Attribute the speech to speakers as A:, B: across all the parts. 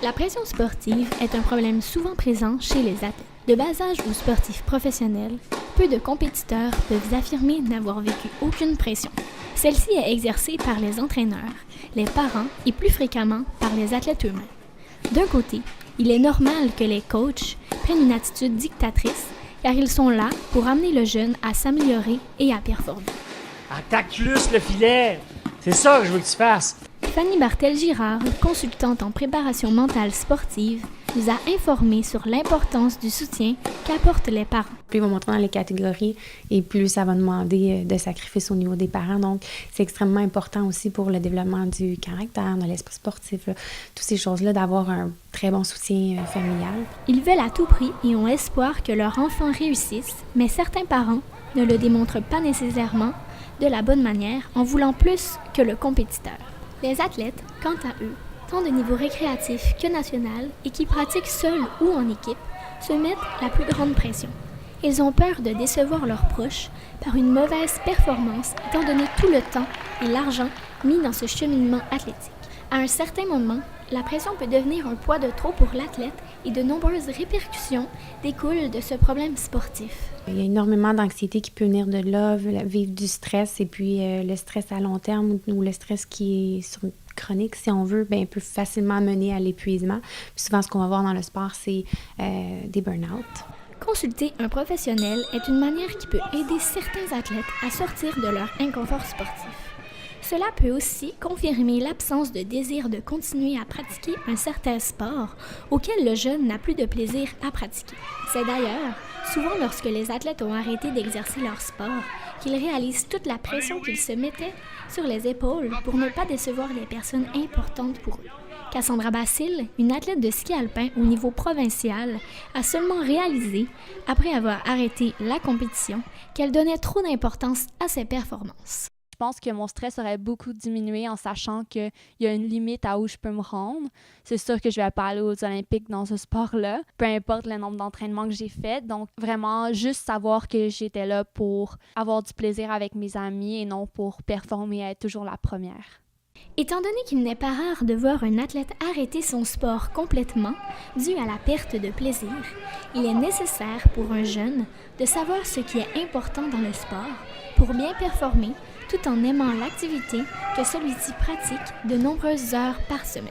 A: La pression sportive est un problème souvent présent chez les athlètes. De bas âge aux sportifs professionnels, peu de compétiteurs peuvent affirmer n'avoir vécu aucune pression. Celle-ci est exercée par les entraîneurs, les parents et plus fréquemment par les athlètes eux-mêmes. D'un côté, il est normal que les coachs prennent une attitude dictatrice car ils sont là pour amener le jeune à s'améliorer et à performer.
B: Attaque plus le filet! C'est ça que je veux que tu fasses!
A: Fanny Bartel-Girard, consultante en préparation mentale sportive, nous a informés sur l'importance du soutien qu'apportent les parents.
C: Plus ils vont monter dans les catégories et plus ça va demander de sacrifices au niveau des parents. Donc, c'est extrêmement important aussi pour le développement du caractère, de l'esprit sportif, là, toutes ces choses-là, d'avoir un très bon soutien familial.
A: Ils veulent à tout prix et ont espoir que leur enfant réussisse, mais certains parents ne le démontrent pas nécessairement de la bonne manière en voulant plus que le compétiteur. Les athlètes, quant à eux, tant de niveau récréatif que national et qui pratiquent seuls ou en équipe, se mettent la plus grande pression. Ils ont peur de décevoir leurs proches par une mauvaise performance étant donné tout le temps et l'argent mis dans ce cheminement athlétique. À un certain moment, la pression peut devenir un poids de trop pour l'athlète et de nombreuses répercussions découlent de ce problème sportif.
C: Il y a énormément d'anxiété qui peut venir de là, vivre du stress et puis le stress à long terme ou le stress qui est chronique, si on veut, peut facilement mener à l'épuisement. Puis souvent, ce qu'on va voir dans le sport, c'est des burn-out.
A: Consulter un professionnel est une manière qui peut aider certains athlètes à sortir de leur inconfort sportif. Cela peut aussi confirmer l'absence de désir de continuer à pratiquer un certain sport auquel le jeune n'a plus de plaisir à pratiquer. C'est d'ailleurs souvent lorsque les athlètes ont arrêté d'exercer leur sport qu'ils réalisent toute la pression qu'ils se mettaient sur les épaules pour ne pas décevoir les personnes importantes pour eux. Cassandra Basile, une athlète de ski alpin au niveau provincial, a seulement réalisé, après avoir arrêté la compétition, qu'elle donnait trop d'importance à ses performances.
D: Je pense que mon stress aurait beaucoup diminué en sachant qu'il y a une limite à où je peux me rendre. C'est sûr que je vais pas aller aux Olympiques dans ce sport-là, peu importe le nombre d'entraînements que j'ai fait. Donc, vraiment, juste savoir que j'étais là pour avoir du plaisir avec mes amis et non pour performer et être toujours la première.
A: Étant donné qu'il n'est pas rare de voir un athlète arrêter son sport complètement dû à la perte de plaisir, il est nécessaire pour un jeune de savoir ce qui est important dans le sport pour bien performer tout en aimant l'activité que celui-ci pratique de nombreuses heures par semaine.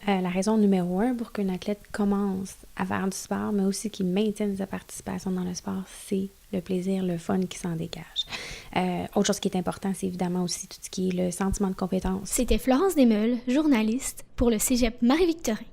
C: La raison numéro 1 pour qu'un athlète commence à faire du sport, mais aussi qu'il maintienne sa participation dans le sport, c'est le plaisir, le fun qui s'en dégage. Autre chose qui est important, c'est évidemment aussi tout ce qui est le sentiment de compétence.
A: C'était Florence Desmeules, journaliste pour le Cégep Marie-Victorin.